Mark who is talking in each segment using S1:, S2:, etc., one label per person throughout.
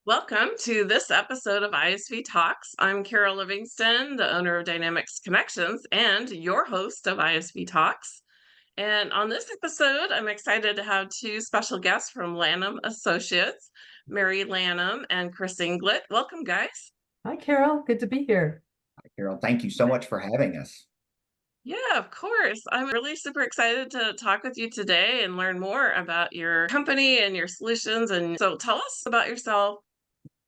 S1: Welcome to this episode of ISV Talks. I'm Carol Livingston, the owner of Dynamics Connections and your host of ISV Talks. And on this episode, I'm excited to have two special guests from Lanham Associates, Mary Lanham and Chris Inglet. Welcome, guys.
S2: Hi, Carol. Good to be here.
S3: Carol, thank you so much for having us.
S1: Yeah, of course. I'm really super excited to talk with you today and learn more about your company and your solutions. And so tell us about yourself.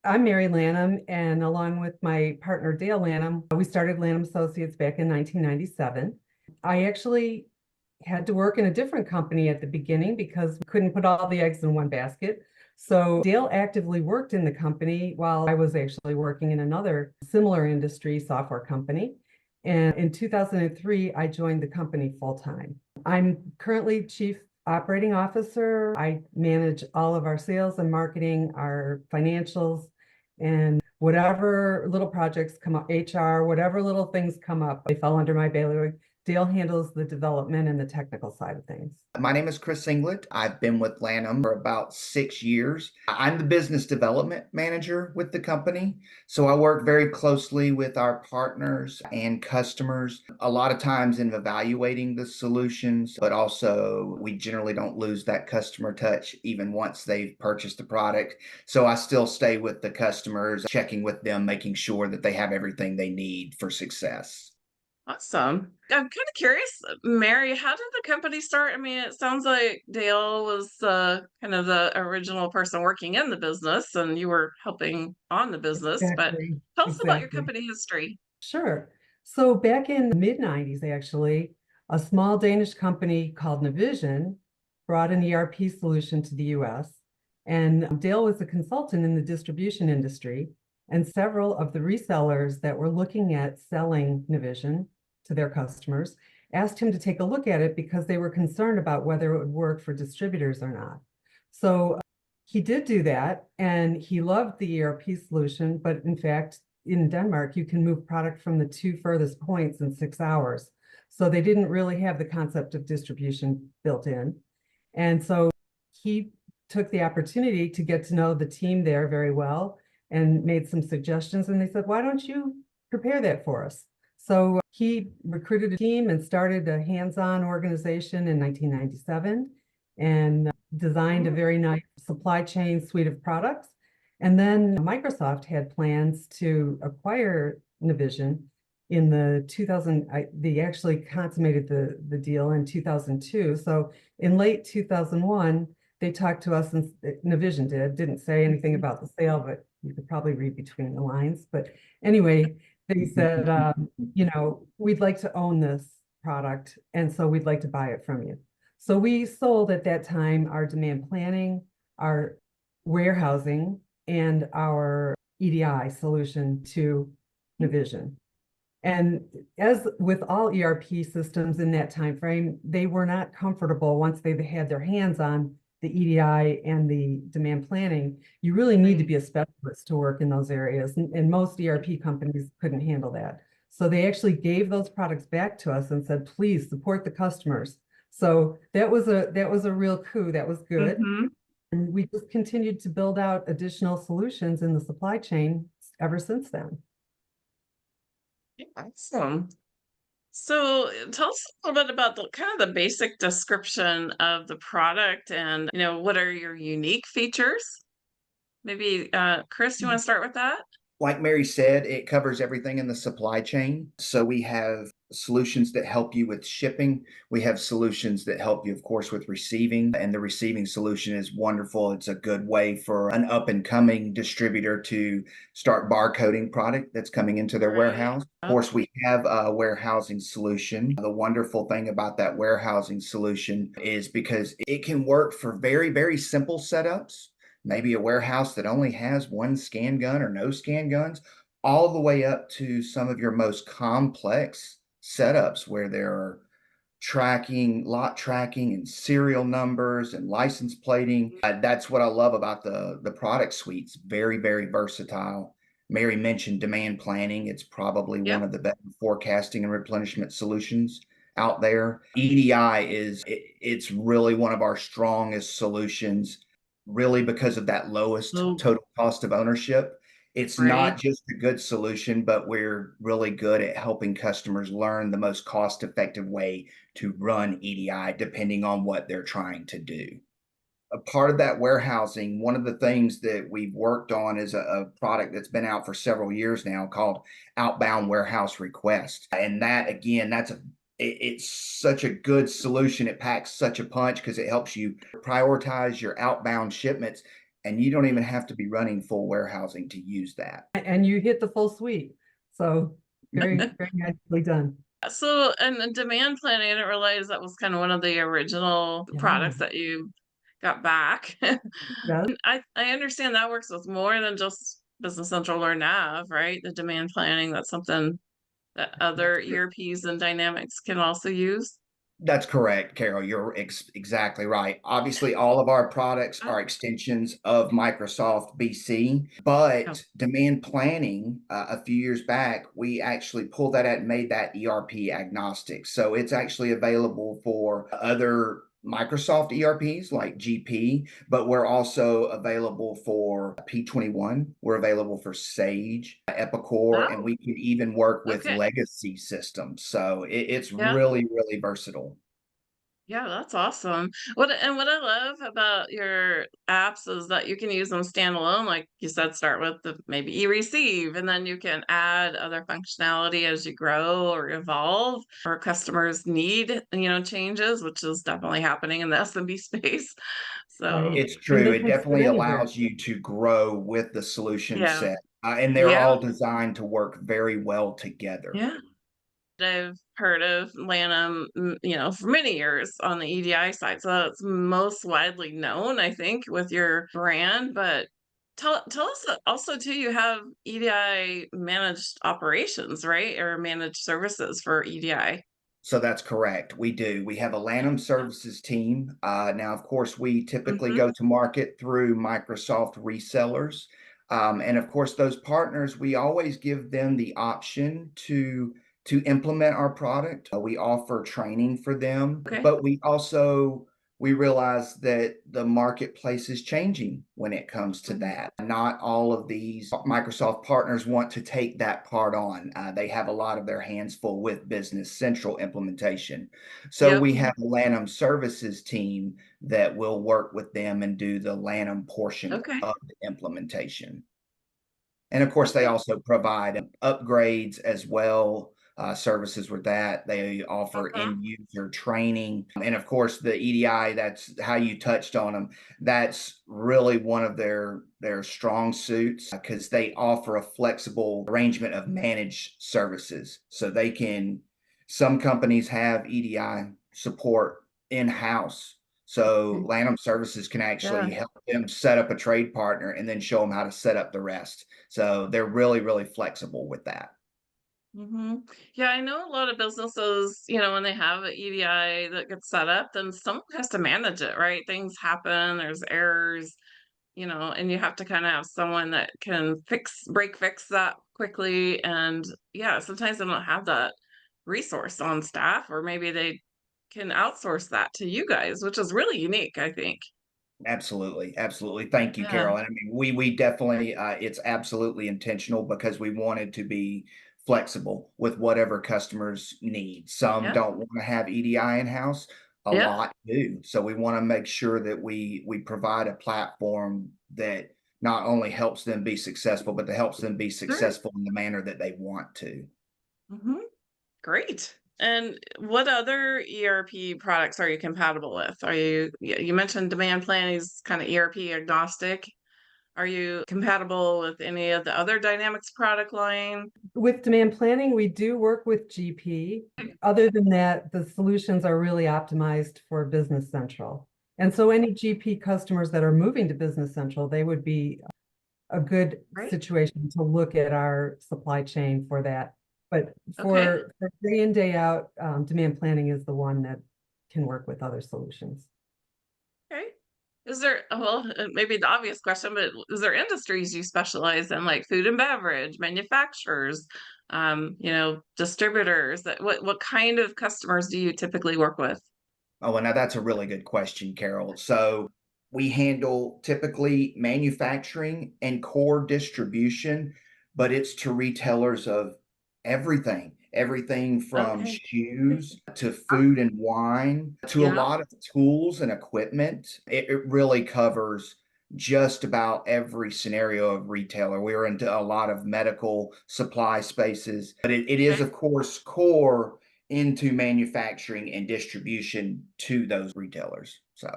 S2: I'm Mary Lanham, and along with my partner Dale Lanham, we started Lanham Associates back in 1997. I actually had to work in a different company at the beginning because we couldn't put all the eggs in one basket. So Dale actively worked in the company while I was actually working in another similar industry software company. And in 2003, I joined the company full time. I'm currently Chief Operating Officer. I manage all of our sales and marketing, our financials, and whatever little projects come up, HR, whatever little things come up, they fall under my bailiwick. Dale handles the development and the technical side of things.
S3: My name is Chris Inglet. I've been with Lanham for about 6 years. I'm the business development manager with the company. So I work very closely with our partners and customers, a lot of times in evaluating the solutions, but also we generally don't lose that customer touch even once they've purchased the product. So I still stay with the customers, checking with them, making sure that they have everything they need for success.
S1: Awesome. I'm kind of curious, Mary, how did the company start? I mean, it sounds like Dale was kind of the original person working in the business and you were helping on the business, but
S2: Exactly.
S1: tell us about your
S2: Exactly.
S1: company history.
S2: Sure. So back in the mid 90s, actually, a small Danish company called Navision brought an ERP solution to the US. And Dale was a consultant in the distribution industry. And several of the resellers that were looking at selling Navision to their customers asked him to take a look at it because they were concerned about whether it would work for distributors or not. So he did do that, and he loved the ERP solution, but in fact, in Denmark, you can move product from the two furthest points in 6 hours. So they didn't really have the concept of distribution built in. And so he took the opportunity to get to know the team there very well and made some suggestions. And they said, why don't you prepare that for us? So he recruited a team and started a hands-on organization in 1997 and designed a very nice supply chain suite of products. And then Microsoft had plans to acquire Navision in the 2000. They actually consummated the deal in 2002. So in late 2001, they talked to us, and Navision didn't say anything about the sale, but you could probably read between the lines. But anyway, they said, we'd like to own this product, and so we'd like to buy it from you. So we sold at that time our demand planning, our warehousing, and our EDI solution to Navision. And as with all ERP systems in that time frame, they were not comfortable once they had their hands on the EDI and the demand planning. You really need to be a specialist to work in those areas, and most ERP companies couldn't handle that. So they actually gave those products back to us and said, please support the customers. So that was a real coup. That was good.
S1: Mm-hmm.
S2: And we just continued to build out additional solutions in the supply chain ever since then.
S1: Awesome. So tell us a little bit about the kind of the basic description of the product and, what are your unique features? Maybe, Chris, you want to start with that?
S3: Like Mary said, it covers everything in the supply chain. So we have solutions that help you with shipping. We have solutions that help you, of course, with receiving. And the receiving solution is wonderful. It's a good way for an up and coming distributor to start barcoding product that's coming into their
S1: Right.
S3: warehouse. Of course, we have a warehousing solution. The wonderful thing about that warehousing solution is because it can work for very, very simple setups, maybe a warehouse that only has one scan gun or no scan guns, all the way up to some of your most complex setups where there are lot tracking and serial numbers and license plating. That's what I love about the product suites. Very, very versatile. Mary mentioned demand planning. It's probably one
S1: Yep.
S3: of the better forecasting and replenishment solutions out there. EDI it's really one of our strongest solutions. really because of that lowest
S1: So
S3: total cost of ownership. It's
S1: right.
S3: not just a good solution, but we're really good at helping customers learn the most cost-effective way to run EDI depending on what they're trying to do. A part of that warehousing, one of the things that we've worked on is a product that's been out for several years now called Outbound Warehouse Request. And that, again, it's such a good solution. It packs such a punch because it helps you prioritize your outbound shipments, and you don't even have to be running full warehousing to use that.
S2: And you hit the full suite. So very, very nicely done.
S1: So, and demand planning, I didn't realize that was kind of one of the original
S2: Yeah.
S1: products that you got back.
S2: Yes.
S1: I understand that works with more than just Business Central or Nav, right? The demand planning, that's something that other ERPs and Dynamics can also use.
S3: That's correct, Carol. You're exactly right. Obviously, all of our products
S1: Ah,
S3: are extensions of Microsoft BC,
S1: yeah.
S3: but demand planning, a few years back, we actually pulled that out and made that ERP agnostic. So it's actually available for other Microsoft ERPs like GP, but we're also available for P21. We're available for Sage, Epicor, and
S1: Oh,
S3: we can even work with
S1: okay.
S3: legacy systems. So it's
S1: Yeah.
S3: really, really versatile.
S1: Yeah, that's awesome. What I love about your apps is that you can use them standalone, like you said, start with the maybe e-receive, and then you can add other functionality as you grow or evolve, or customers need, changes, which is definitely happening in the SMB space. So
S2: Right.
S3: It's
S2: And
S3: true.
S2: they
S3: It
S2: can sit
S3: definitely
S2: anywhere.
S3: allows you to grow with the solution
S1: yeah,
S3: set, and they're
S1: yeah,
S3: all designed to work very well together.
S1: yeah. I've heard of Lanham, for many years on the EDI side. So it's most widely known, I think, with your brand. But tell us also too, you have EDI managed operations, right? Or managed services for EDI.
S3: So that's correct. We do. We have a Lanham
S1: Yeah.
S3: services team. Now, of course, we typically
S1: Hmm.
S3: go to market through Microsoft resellers. And of course, those partners, we always give them the option to implement our product. We offer training for them,
S1: Okay.
S3: but we realize that the marketplace is changing when it comes to
S1: Mhm.
S3: that. Not all of these Microsoft partners want to take that part on. They have a lot of their hands full with Business Central implementation. So
S1: Yep.
S3: we have a Lanham services team that will work with them and do the Lanham portion
S1: Okay.
S3: of the implementation. And of course, they
S1: Okay.
S3: also provide upgrades as well, services with that. They offer
S1: Uh-huh.
S3: end user training. And of course, the EDI, that's how you touched on them. That's really one of their strong suits because they offer a flexible arrangement of managed services. So some companies have EDI support in-house. So
S2: Okay.
S3: Lanham Services can
S1: Yeah.
S3: actually help them set up a trade partner and then show them how to set up the rest. So they're really, really flexible with that.
S1: Hmm. Yeah, I know a lot of businesses, when they have an EDI that gets set up, then someone has to manage it, right? Things happen, there's errors, and you have to kind of have someone that can break fix that quickly. And yeah, sometimes they don't have that resource on staff, or maybe they can outsource that to you guys, which is really unique, I think.
S3: Absolutely, absolutely. Thank you,
S1: Yeah.
S3: Carol. And I mean, we definitely it's absolutely intentional because we wanted to be flexible with whatever customers need. Some
S1: Yeah.
S3: don't want to have EDI in house, a
S1: Yeah.
S3: lot do. So we want to make sure that we provide a platform that not only helps them be successful, but that helps them be
S1: Sure.
S3: successful in the manner that they want to.
S1: Hmm. Great. And what other ERP products are you compatible with? You mentioned demand planning is kind of ERP agnostic. Are you compatible with any of the other Dynamics product line?
S2: With demand planning, we do work with GP. Other than that, the solutions are really optimized for Business Central. And so any GP customers that are moving to Business Central, they would be a good
S1: Right.
S2: situation to look at our supply chain for that. But
S1: Okay.
S2: for day in, day out, demand planning is the one that can work with other solutions.
S1: Okay. Maybe the obvious question, but is there industries you specialize in, like food and beverage, manufacturers, distributors? What kind of customers do you typically work with?
S3: Oh, and now that's a really good question, Carol. So We handle typically manufacturing and core distribution, but it's to retailers of everything from
S1: Okay.
S3: shoes to food and wine to a
S1: Yeah.
S3: lot of tools and equipment. It really covers just about every scenario of retailer. We're into a lot of medical supply spaces, but it is,
S1: Okay.
S3: of course, core into manufacturing and distribution to those retailers. So.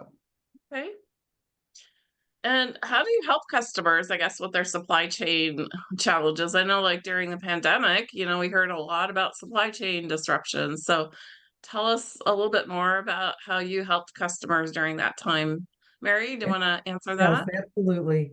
S1: Okay. And how do you help customers, I guess, with their supply chain challenges? I know, like during the pandemic, we heard a lot about supply chain disruptions. So tell us a little bit more about how you helped customers during that time. Mary, do you want to answer
S2: Yes,
S1: that?
S2: absolutely.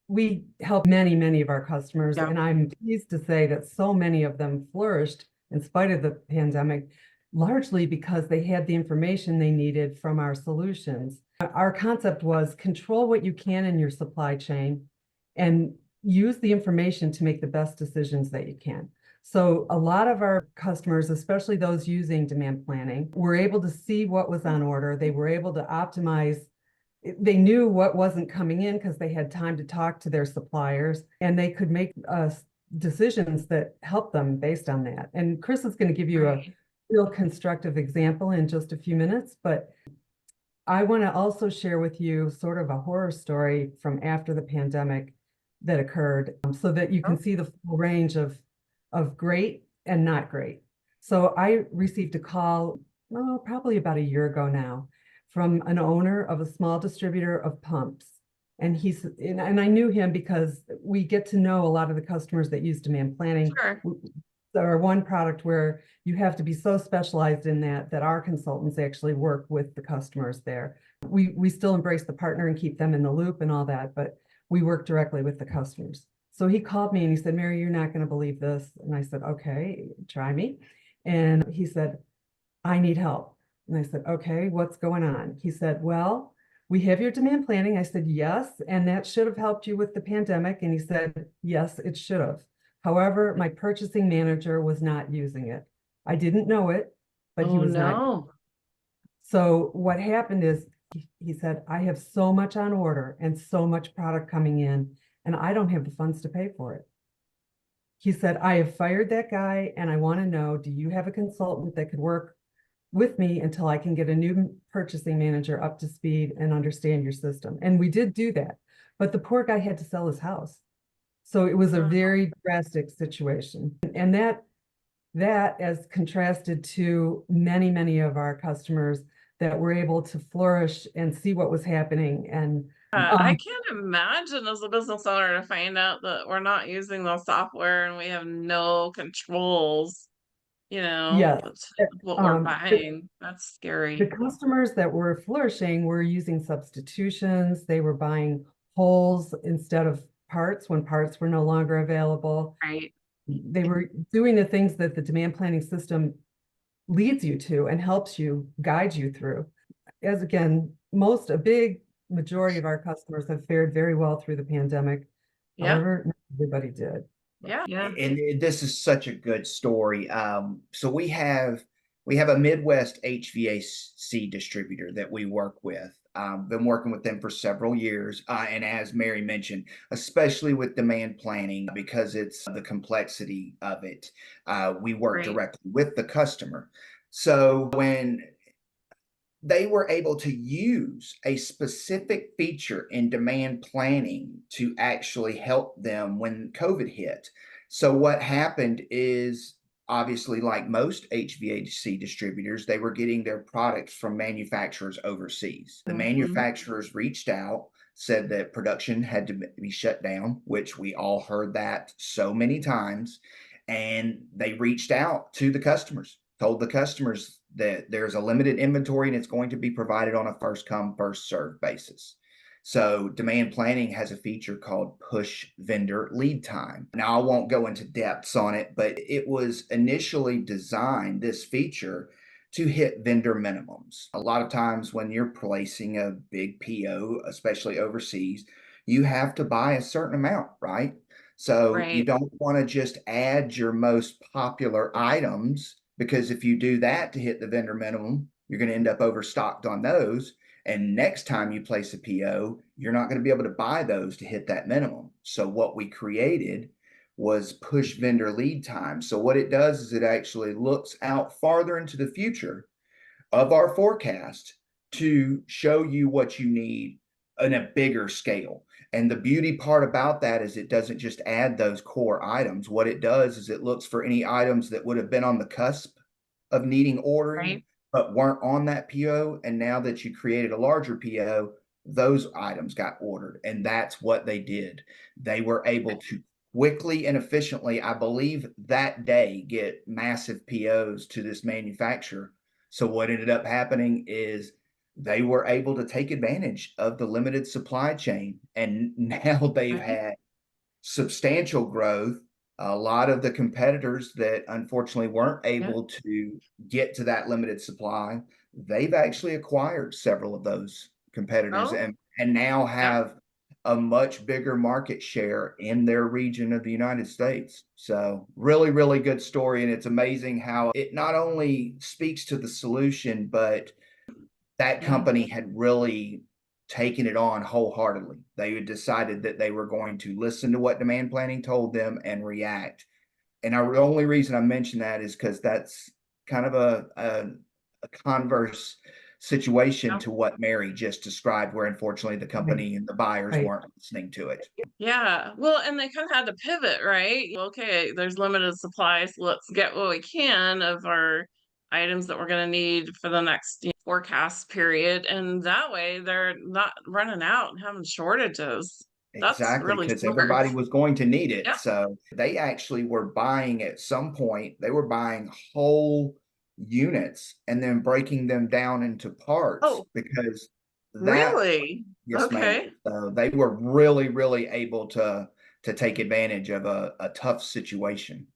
S2: We help many, many of our customers,
S1: Yeah.
S2: and I'm pleased to say that so many of them flourished in spite of the pandemic, largely because they had the information they needed from our solutions. Our concept was control what you can in your supply chain and use the information to make the best decisions that you can. So a lot of our customers, especially those using demand planning, were able to see what was on order. They were able to optimize. They knew what wasn't coming in because they had time to talk to their suppliers, and they could make decisions that helped them based on that. And Chris is going to give you a
S1: Right.
S2: real constructive example in just a few minutes, but I want to also share with you sort of a horror story from after the pandemic that occurred, so that you can
S1: Oh,
S2: see the full range of great and not great. So I received a call, oh, probably about a year ago now, from an owner of a small distributor of pumps. And I knew him because we get to know a lot of the customers that use demand planning.
S1: sure.
S2: There are one product where you have to be so specialized in that our consultants actually work with the customers there. We still embrace the partner and keep them in the loop and all that, but we work directly with the customers. So he called me and he said, Mary, you're not going to believe this. And I said, okay, try me. And he said, I need help. And I said, okay, what's going on? He said, well, we have your demand planning. I said, yes. And that should have helped you with the pandemic. And he said, yes, it should have. However, my purchasing manager was not using it. I didn't know it, but he
S1: Oh,
S2: was not.
S1: no.
S2: So what happened is he said, I have so much on order and so much product coming in, and I don't have the funds to pay for it. He said, I have fired that guy, and I want to know, do you have a consultant that could work with me until I can get a new purchasing manager up to speed and understand your system? And we did do that, but the poor guy had to sell his house. So it was a
S1: Mm.
S2: very drastic situation. And that as contrasted to many, many of our customers that were able to flourish and see what was happening. And
S1: I
S2: um,
S1: can't imagine as a business owner to find out that we're not using the software and we have no controls,
S2: yes,
S1: with what we're
S2: the,
S1: buying. That's
S2: the
S1: scary.
S2: customers that were flourishing were using substitutions. They were buying wholes instead of parts when parts were no longer available.
S1: Right.
S2: They were doing the things that the demand planning system leads you to and helps you guide you through. As again, a big majority of our customers have fared very well through the pandemic.
S1: Yeah.
S2: However, not everybody did.
S1: Yeah. Yeah.
S3: And this is such a good story. So we have a Midwest HVAC distributor that we work with. Been working with them for several years, and as Mary mentioned, especially with demand planning because it's the complexity of it. We work
S1: Right.
S3: directly with the customer. So when they were able to use a specific feature in demand planning to actually help them when COVID hit. So, what happened is obviously, like most HVAC distributors, they were getting their products from manufacturers overseas. The
S1: Hmm.
S3: manufacturers reached out, said that production had to be shut down, which we all heard that so many times. And they reached out to the customers, told the customers that there's a limited inventory and it's going to be provided on a first come, first serve basis. So, demand planning has a feature called push vendor lead time. Now, I won't go into depths on it, but it was initially designed, this feature, to hit vendor minimums. A lot of times, when you're placing a big PO, especially overseas, you have to buy a certain amount, right? So you
S1: Right.
S3: don't want to just add your most popular items because if you do that to hit the vendor minimum, you're going to end up overstocked on those. And next time you place a PO, you're not going to be able to buy those to hit that minimum. So what we created was push vendor lead time. So what it does is it actually looks out farther into the future of our forecast to show you what you need in a bigger scale. And the beauty part about that is it doesn't just add those core items. What it does is it looks for any items that would have been on the cusp of needing ordering,
S1: Right.
S3: but weren't on that PO. And now that you created a larger PO, those items got ordered. And that's what they did. They were able to quickly and efficiently, I believe that day, get massive POs to this manufacturer. So what ended up happening is they were able to take advantage of the limited supply chain. And now they've
S1: Right.
S3: had substantial growth. A lot of the competitors that unfortunately weren't
S1: Yeah.
S3: able to get to that limited supply, they've actually acquired several of those competitors
S1: Oh,
S3: and now
S1: yeah.
S3: have a much bigger market share in their region of the United States. So really, really good story. And it's amazing how it not only speaks to the solution, but that
S1: Yeah.
S3: company had really taken it on wholeheartedly. They had decided that they were going to listen to what demand planning told them and react. And the only reason I mention that is because that's kind of a converse situation
S1: Yeah.
S3: to what Mary just described, where unfortunately the
S2: Right,
S3: company and the buyers
S2: right.
S3: weren't listening to it.
S1: Yeah. Well, and they kind of had to pivot, right? Okay, there's limited supplies. Let's get what we can of our items that we're going to need for the next forecast period. And that way they're not running out and having shortages. That's
S3: Exactly,
S1: really
S3: because
S1: smart.
S3: everybody was going to need it.
S1: Yeah.
S3: So they actually were buying at some point, they were buying whole units and then breaking them down into parts
S1: Oh,
S3: because that,
S1: really?
S3: yes, ma'am.
S1: Okay.
S3: So they were really, really able to take advantage of a tough situation.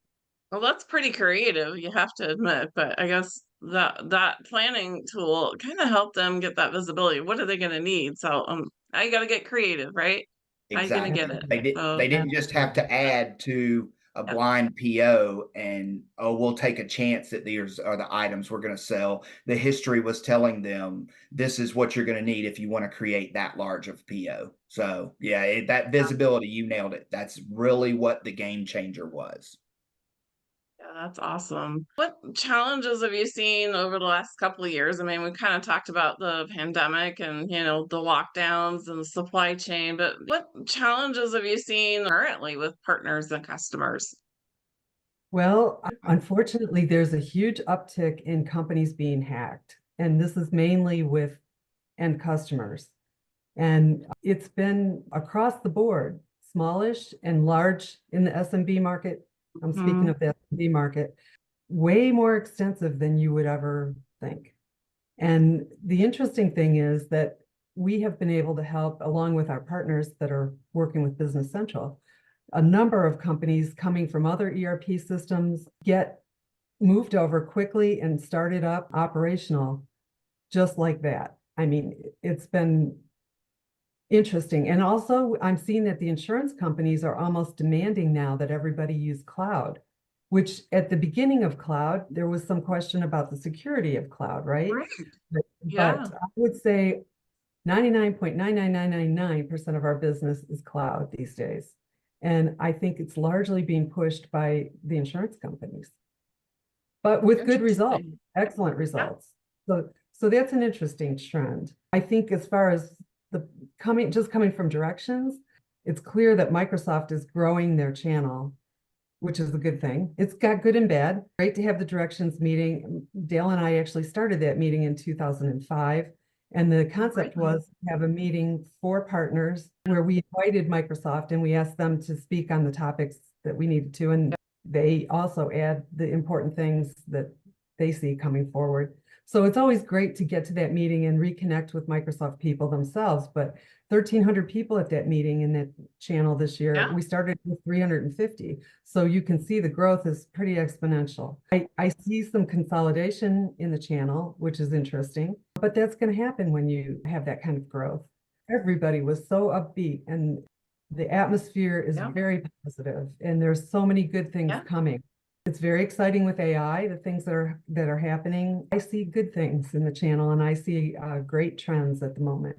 S1: Well, that's pretty creative, you have to admit, but I guess that planning tool kind of helped them get that visibility. What are they going to need? So, now you got to get creative, right? How you going to get
S3: Exactly.
S1: it?
S3: They
S1: So,
S3: didn't just have to
S2: Absolutely.
S3: add to a
S1: yeah.
S3: blind PO and, oh, we'll take a chance that these are the items we're going to sell. The history was telling them this is what you're going to need if you want to create that large of PO. So, yeah, that visibility, you nailed it. That's really what the game changer was.
S1: Yeah, that's awesome. What challenges have you seen over the last couple of years? I mean, we kind of talked about the pandemic and, the lockdowns and the supply chain, but what challenges have you seen currently with partners and customers?
S2: Well, unfortunately, there's a huge uptick in companies being hacked, and this is mainly with end customers. And it's been across the board, smallish and large in the SMB market. I'm speaking
S1: Mhm.
S2: of the SMB market, way more extensive than you would ever think. And the interesting thing is that we have been able to help, along with our partners that are working with Business Central, a number of companies coming from other ERP systems get moved over quickly and started up operational just like that. I mean, it's been interesting. And also, I'm seeing that the insurance companies are almost demanding now that everybody use cloud, which at the beginning of cloud, there was some question about the security of cloud, right?
S1: Right.
S2: But
S1: Yeah.
S2: I would say 99.99999% of our business is cloud these days. And I think it's largely being pushed by the insurance companies, but with good results,
S1: Interesting.
S2: excellent
S1: Yeah.
S2: results. So that's an interesting trend. I think as far as the coming from directions, it's clear that Microsoft is growing their channel, which is a good thing. It's got good and bad. Great to have the directions meeting. Dale and I actually started that meeting in 2005. And the
S1: Great.
S2: concept was to have a meeting for partners where we invited Microsoft and we asked them to speak on the topics that we needed to. And they also add the important things that they see coming forward. So it's always great to get to that meeting and reconnect with Microsoft people themselves. But 1,300 people at that meeting in that channel this year.
S1: Yeah.
S2: We started with 350. So you can see the growth is pretty exponential. I see some consolidation in the channel, which is interesting, but that's going to happen when you have that kind of growth. Everybody was so upbeat and the atmosphere is
S1: Yeah.
S2: very positive and there's so many good things
S1: Yeah.
S2: coming. It's very exciting with AI, the things that are happening. I see good things in the channel, and I see great trends at the moment,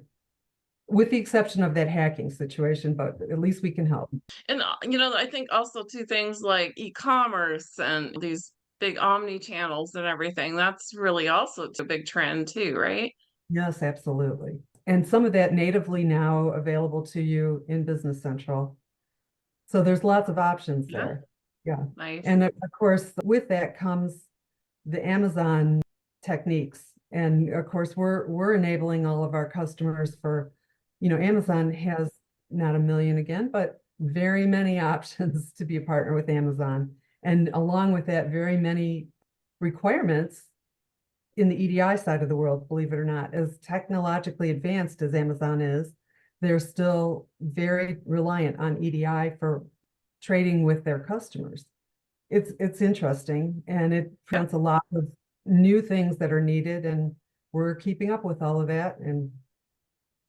S2: with the exception of that hacking situation, but at least we can help.
S1: And I think also too things like e-commerce and these big omni channels and everything. That's really also a big trend too, right?
S2: Yes, absolutely. And some of that natively now available to you in Business Central. So there's lots of options
S1: Yeah,
S2: there. Yeah.
S1: nice.
S2: And of course, with that comes the Amazon techniques. And of course, we're enabling all of our customers for, Amazon has not a million again, but very many options to be a partner with Amazon. And along with that, very many requirements in the EDI side of the world, believe it or not. As technologically advanced as Amazon is, they're still very reliant on EDI for trading with their customers. It's interesting, and it
S1: Yeah.
S2: presents a lot of new things that are needed, and we're keeping up with all of that and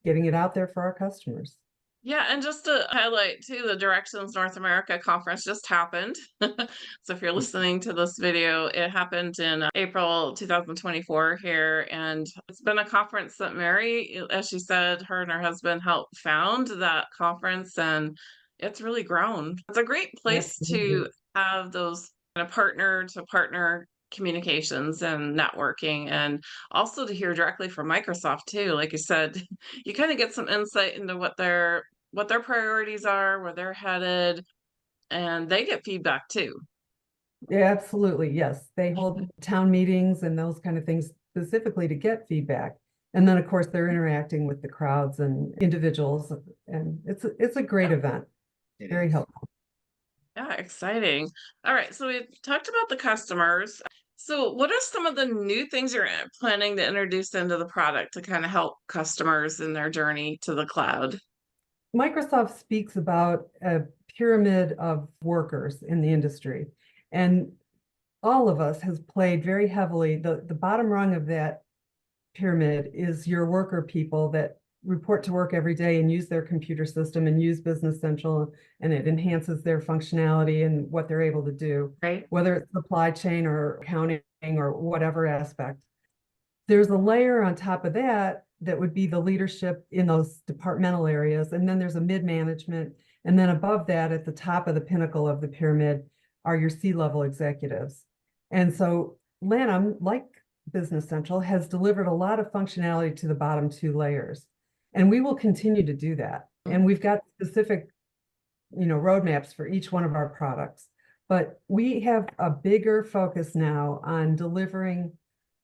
S2: getting it out there for our customers.
S1: Yeah, and just to highlight too, the Directions North America conference just happened. So if you're listening to this video, it happened in April 2024 here, and it's been a conference that Mary, as she said, her and her husband helped found that conference, and it's really grown. It's a great place
S2: Absolutely.
S1: to have those kind of partner to partner communications and networking, and also to hear directly from Microsoft too. Like you said, you kind of get some insight into what their priorities are, where they're headed, and they get feedback too.
S2: Yeah, absolutely. Yes. They hold town meetings and those kind of things specifically to get feedback. And then, of course, they're interacting with the crowds and individuals, and it's a great
S1: Yeah,
S2: event.
S3: It
S2: Very
S3: is.
S2: helpful.
S1: yeah, exciting. All right, so we talked about the customers. So, what are some of the new things you're planning to introduce into the product to kind of help customers in their journey to the cloud?
S2: Microsoft speaks about a pyramid of workers in the industry, and all of us has played very heavily. The bottom rung of that pyramid is your worker people that report to work every day and use their computer system and use Business Central, and it enhances their functionality and what they're able to do,
S1: Right,
S2: whether it's supply chain or accounting or whatever aspect. There's a layer on top of that that would be the leadership in those departmental areas. And then there's a mid-management. And then above that, at the top of the pinnacle of the pyramid, are your C-level executives. And so Lanham, like Business Central, has delivered a lot of functionality to the bottom two layers. And we will continue to do that. And we've got specific, roadmaps for each one of our products. But we have a bigger focus now on delivering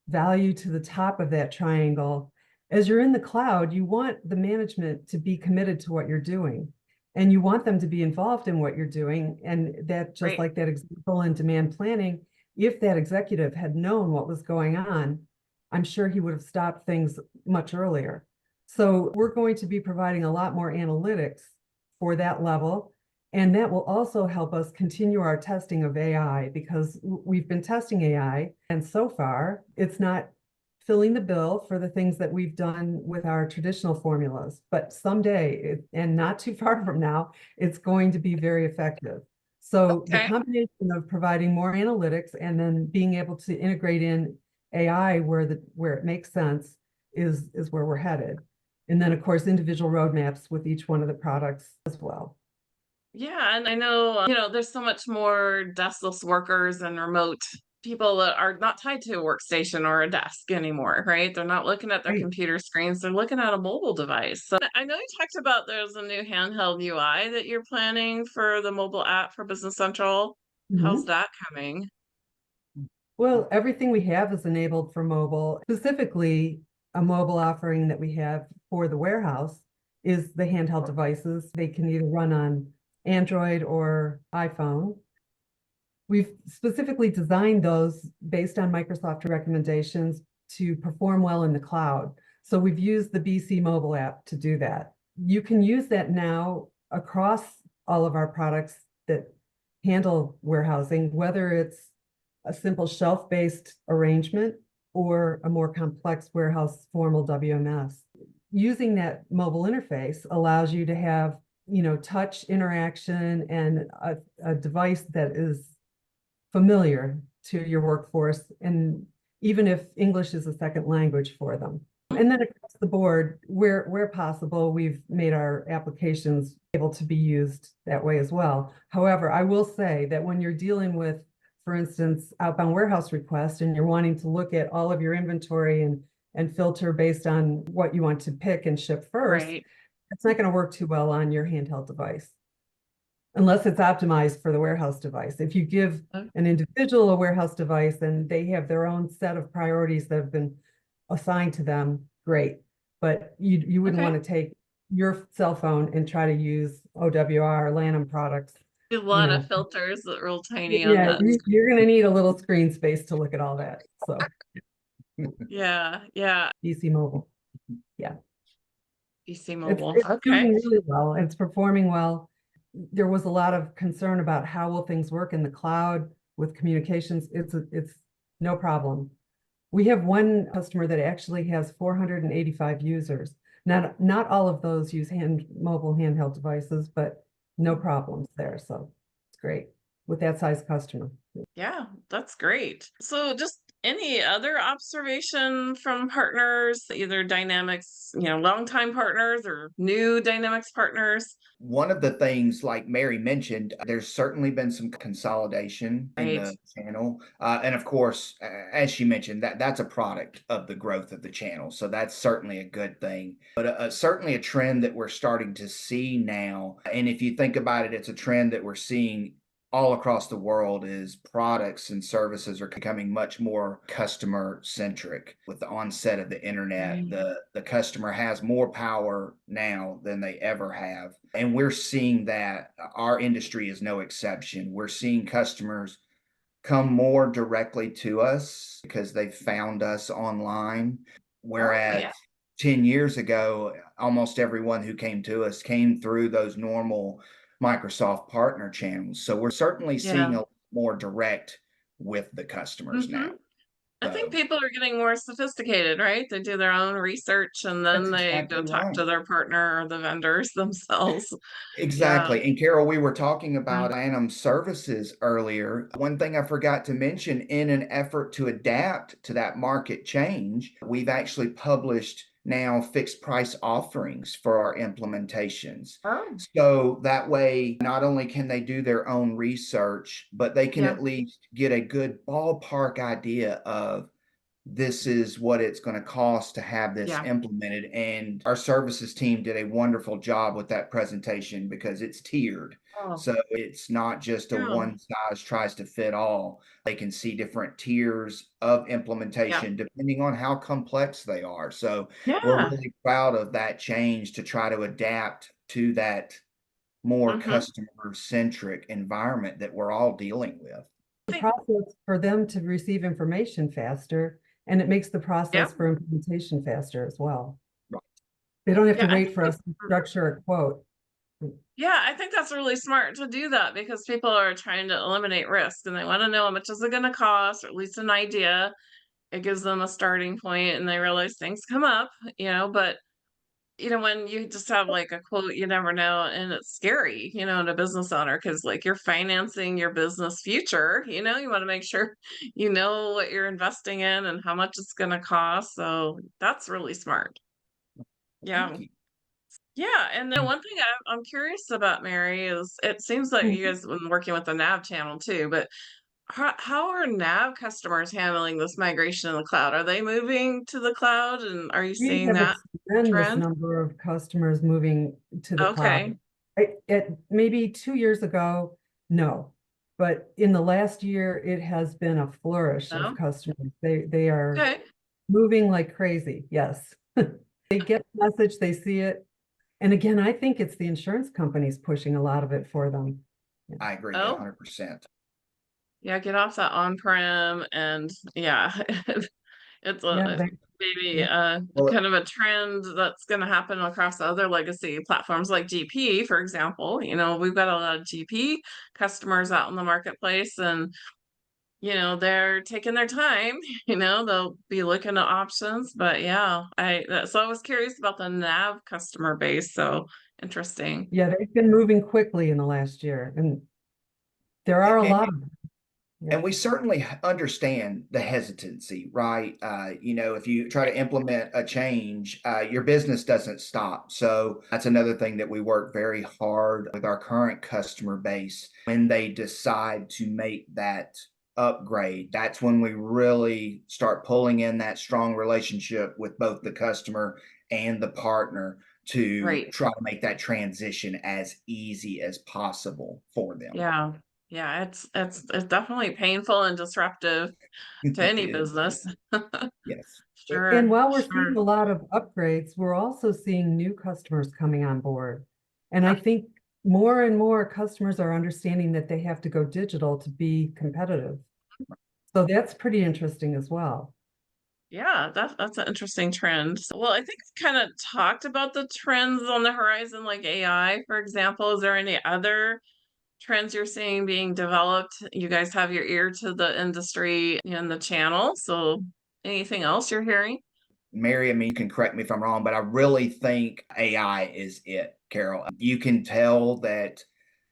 S2: value to the top of that triangle. As you're in the cloud, you want the management to be committed to what you're doing, and you want them to be involved in what you're doing. And that, just
S1: right.
S2: like that example in demand planning, if that executive had known what was going on, I'm sure he would have stopped things much earlier. So we're going to be providing a lot more analytics for that level. And that will also help us continue our testing of AI, because we've been testing AI, and so far it's not filling the bill for the things that we've done with our traditional formulas. But someday, and not too far from now, it's going to be very effective. So the
S1: Okay.
S2: combination of providing more analytics and then being able to integrate in AI where it makes sense is where we're headed. And then, of course, individual roadmaps with each one of the products as well.
S1: Yeah, and I know, there's so much more deskless workers and remote people that are not tied to a workstation or a desk anymore, right? They're not looking at their
S2: Right.
S1: computer screens, they're looking at a mobile device. So I know you talked about there's a new handheld UI that you're planning for the mobile app for Business Central. How's
S2: Mhm.
S1: that coming?
S2: Well, everything we have is enabled for mobile. Specifically, a mobile offering that we have for the warehouse is the handheld devices. They can either run on Android or iPhone. We've specifically designed those based on Microsoft recommendations to perform well in the cloud. So we've used the BC mobile app to do that. You can use that now across all of our products that handle warehousing, whether it's a simple shelf-based arrangement or a more complex warehouse formal WMS. Using that mobile interface allows you to have, touch interaction and a device that is familiar to your workforce, and even if English is a second language for them. And then across the board, where possible, we've made our applications able to be used that way as well. However, I will say that when you're dealing with, for instance, outbound warehouse requests, and you're wanting to look at all of your inventory and filter based on what you want to pick and ship first,
S1: Right.
S2: it's not going to work too well on your handheld device unless it's optimized for the warehouse device. If you give an individual a warehouse device and they have their own set of priorities that have been assigned to them, great. But you wouldn't
S1: Okay.
S2: want to take your cell phone and try to use OWR or Lanham products.
S1: A lot of filters that are real tiny on
S2: Yeah,
S1: that.
S2: you're going to need a little screen space to look at all that. So
S1: Yeah, yeah.
S2: DC Mobile, yeah.
S1: PC
S2: It's
S1: Mobile.
S2: it's
S1: Okay.
S2: doing really well. It's performing well. There was a lot of concern about how will things work in the cloud with communications. It's no problem. We have one customer that actually has 485 users. Not all of those use mobile handheld devices, but no problems there. So it's great with that size customer.
S1: Yeah, that's great. So just any other observation from partners, either Dynamics, longtime partners or new Dynamics partners?
S3: One of the things, like Mary mentioned, there's certainly been some consolidation in
S1: Right.
S3: the channel. And of course, as she mentioned, that's a product of the growth of the channel. So that's certainly a good thing. But certainly a trend that we're starting to see now. And if you think about it, it's a trend that we're seeing all across the world is products and services are becoming much more customer centric. With the onset of the internet,
S1: Right.
S3: the customer has more power now than they ever have, and we're seeing that. Our industry is no exception. We're seeing customers come more directly to us because they found us online,
S1: Oh,
S3: whereas
S1: yeah.
S3: 10 years ago, almost everyone who came to us came through those normal Microsoft partner channels. So we're certainly
S1: Yeah.
S3: seeing a more direct with the customers now.
S1: hmm I think
S3: So
S1: people are getting more sophisticated, right? They do their own research and
S3: that's
S1: then they go
S3: exactly
S1: talk
S3: right.
S1: to their partner or the vendors themselves. Yeah.
S3: Exactly. And Carol, we were talking
S1: Yeah.
S3: about Lanham services earlier. One thing I forgot to mention, in an effort to adapt to that market change, we've actually published now fixed price offerings for our implementations.
S1: Oh,
S3: So that way, not only can they do their own research, but they can
S1: yeah.
S3: at least get a good ballpark idea of this is what it's going to cost to have this
S1: Yeah.
S3: implemented. And our services team did a wonderful job with that presentation because it's tiered.
S1: Oh,
S3: So it's not just a
S1: yeah.
S3: one size tries to fit all. They can see different tiers of
S1: Yeah.
S3: implementation depending on how complex they are. So we're
S1: Yeah.
S3: really proud of that change to try to adapt to that more
S1: hmm
S3: customer centric environment that we're all dealing with.
S2: The process for them to receive information faster, and it makes the
S1: Yeah.
S2: process for implementation faster as well.
S3: Right.
S2: They don't have
S1: Yeah.
S2: to
S1: I
S2: wait
S1: think
S2: for us to structure a quote.
S1: Yeah, I think that's really smart to do that because people are trying to eliminate risk and they want to know how much is it going to cost, or at least an idea. It gives them a starting point and they realize things come up, but when you just have like a quote, you never know, and it's scary, to a business owner because like you're financing your business future, you want to make sure you know what you're investing in and how much it's going to cost. So that's really smart. Yeah.
S3: Thank you.
S1: Yeah, and then one thing I'm curious about, Mary, is it seems like you guys have been working with the Nav channel too, but how are Nav customers handling this migration in the cloud? Are they moving to the cloud, and are you
S2: We
S1: seeing
S2: have a
S1: that
S2: tremendous
S1: trend?
S2: number of customers moving to the
S1: Okay.
S2: cloud. Maybe 2 years ago, no, but in the last year, it has been a flourish of
S1: No?
S2: customers. They are
S1: Okay.
S2: moving like crazy. Yes. They get the message, they see it. And again, I think it's the insurance companies pushing a lot of it for them. Yeah.
S3: I agree
S1: Oh,
S3: 100%.
S1: yeah, get off that on-prem and yeah.
S2: Yeah,
S1: It's maybe
S2: yeah.
S3: Well,
S1: kind of a trend that's going to happen across other legacy platforms like GP, for example. We've got a lot of GP customers out in the marketplace, and they're taking their time. They'll be looking at options, but yeah, so I was curious about the Nav customer base. So interesting.
S2: Yeah, they've been moving quickly in the last year, and there are a
S3: and
S2: lot of them. Yeah.
S3: And we certainly understand the hesitancy, right? If you try to implement a change, your business doesn't stop. So that's another thing that we work very hard with our current customer base. When they decide to make that upgrade, that's when we really start pulling in that strong relationship with both the customer and the partner to
S1: Right.
S3: try to make that transition as easy as possible for them.
S1: Yeah. Yeah, it's definitely painful and disruptive to
S3: It
S1: any
S3: is.
S1: business.
S3: Yes.
S2: And
S1: Sure,
S2: while we're seeing
S1: sure.
S2: a lot of upgrades, we're also seeing new customers coming on board. And I think more and more customers are understanding that they have to go digital to be competitive. So that's pretty interesting as well.
S1: Yeah, that's an interesting trend. Well, I think we kind of talked about the trends on the horizon, like AI, for example. Is there any other trends you're seeing being developed? You guys have your ear to the industry and the channel. So anything else you're hearing?
S3: Mary, I mean, you can correct me if I'm wrong, but I really think AI is it, Carol. You can tell that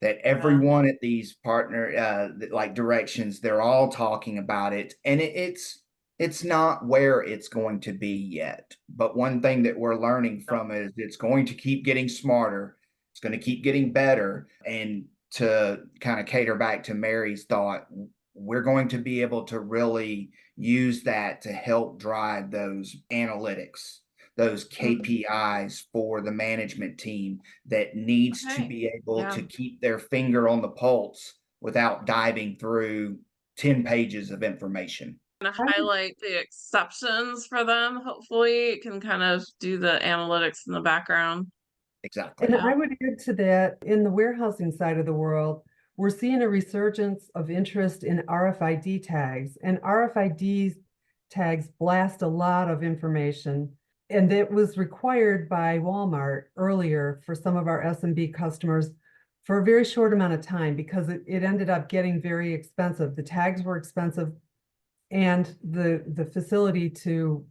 S1: Yeah.
S3: everyone at these partner like directions, they're all talking about it, and it's not where it's going to be yet. But one thing that we're learning from it is it's going to keep getting smarter, it's going to keep getting better, and to kind of cater back to Mary's thought, we're going to be able to really use that to help drive those analytics, those
S1: Mhm.
S3: KPIs for the management team that needs to
S1: Okay.
S3: be able
S1: Yeah.
S3: to keep their finger on the pulse without diving through 10 pages of information.
S1: Gonna
S2: I would,
S1: highlight the exceptions for them. Hopefully, it can kind of do the analytics in the background.
S3: Exactly.
S2: and
S1: Yeah.
S2: I would add to that, in the warehousing side of the world, we're seeing a resurgence of interest in RFID tags, and RFID tags blast a lot of information. And it was required by Walmart earlier for some of our SMB customers for a very short amount of time because it ended up getting very expensive. The tags were expensive, and the facility to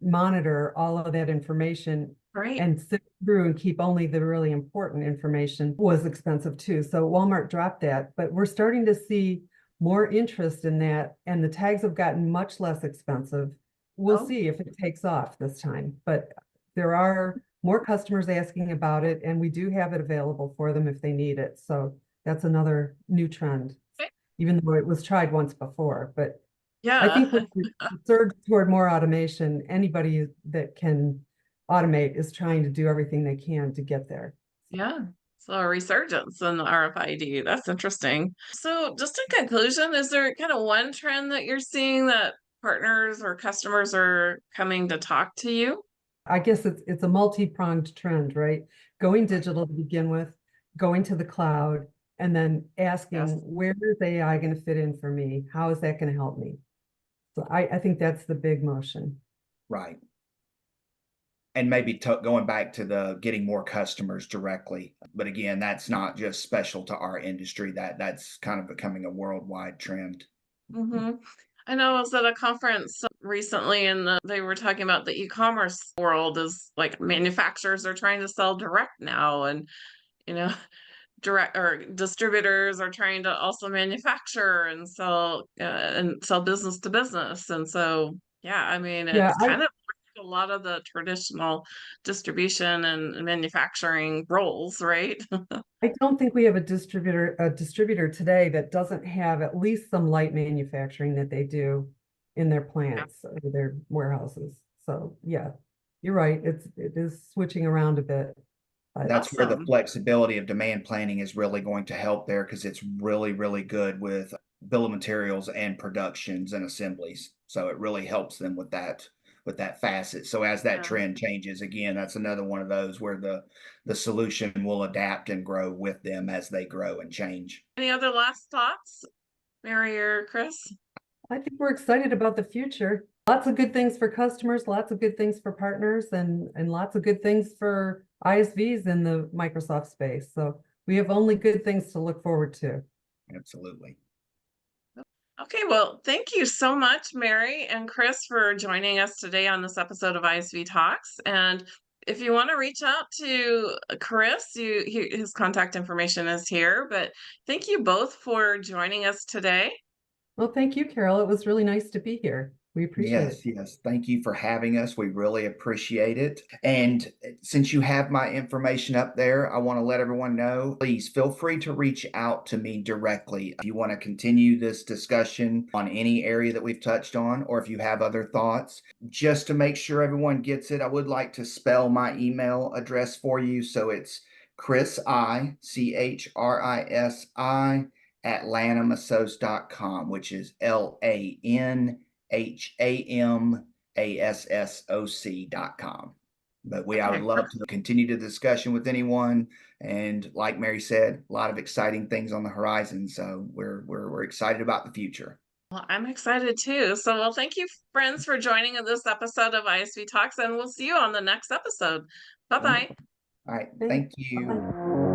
S2: monitor all of that information
S1: Great.
S2: and sift through and keep only the really important information was expensive too. So Walmart dropped that, but we're starting to see more interest in that, and the tags have gotten much less expensive. We'll
S1: Oh,
S2: see if it takes off this time, but there are more customers asking about it, and we do have it available for them if they need it. So that's another new trend,
S1: okay.
S2: even though it was tried once before. But I think
S1: Yeah.
S2: with the surge toward more automation, anybody that can automate is trying to do everything they can to get there.
S1: Yeah. So a resurgence in the RFID. That's interesting. So just in conclusion, is there kind of one trend that you're seeing that partners or customers are coming to talk to you?
S2: I guess it's a multi-pronged trend, right? Going digital to begin with, going to the cloud, and then asking,
S1: Yes.
S2: where is AI going to fit in for me? How is that going to help me? So I think that's the big motion.
S3: Right. And maybe going back to the getting more customers directly. But again, that's not just special to our industry. That's kind of becoming a worldwide trend.
S1: Hmm. I know I was at a conference recently and they were talking about the e-commerce world is like manufacturers are trying to sell direct now and you know direct or distributors are trying to also manufacture and sell business to business. And so, yeah, I mean,
S2: Yeah,
S1: it's kind of like a lot of the traditional distribution and manufacturing roles, right?
S2: I don't think we have a distributor today that doesn't have at least some light manufacturing that they do in their
S1: Yeah.
S2: plants or their warehouses. So yeah, you're right. It is switching around a bit. But
S3: That's where the
S1: Awesome.
S3: flexibility of demand planning is really going to help there because it's really, really good with bill of materials and productions and assemblies. So it really helps them with that facet. So as that
S1: Yeah.
S3: trend changes, again, that's another one of those where the solution will adapt and grow with them as they grow and change.
S1: Any other last thoughts, Mary or Chris?
S2: I think we're excited about the future. Lots of good things for customers, lots of good things for partners, and lots of good things for ISVs in the Microsoft space. So we have only good things to look forward to.
S3: Absolutely.
S1: Okay, well, thank you so much, Mary and Chris, for joining us today on this episode of ISV Talks. And if you want to reach out to Chris, his contact information is here. But thank you both for joining us today.
S2: Well, thank you, Carol. It was really nice to be here. We appreciate it.
S3: Yes, yes. Thank you for having us. We really appreciate it. And since you have my information up there, I want to let everyone know, please feel free to reach out to me directly if you want to continue this discussion on any area that we've touched on, or if you have other thoughts. Just to make sure everyone gets it, I would like to spell my email address for you. So it's ChrisI at lanhamassociates.com, which is LANHAMASSOC.com. But I would
S1: Okay,
S3: love to continue the discussion with anyone. And like Mary said, a lot of exciting things on the horizon. So we're excited about the future.
S1: well, I'm excited too. So, well, thank you, friends, for joining in this episode of ISV Talks, and we'll see you on the next episode. Bye bye.
S3: Wonderful. All right.
S2: Thanks.
S3: Thank you.
S2: Bye.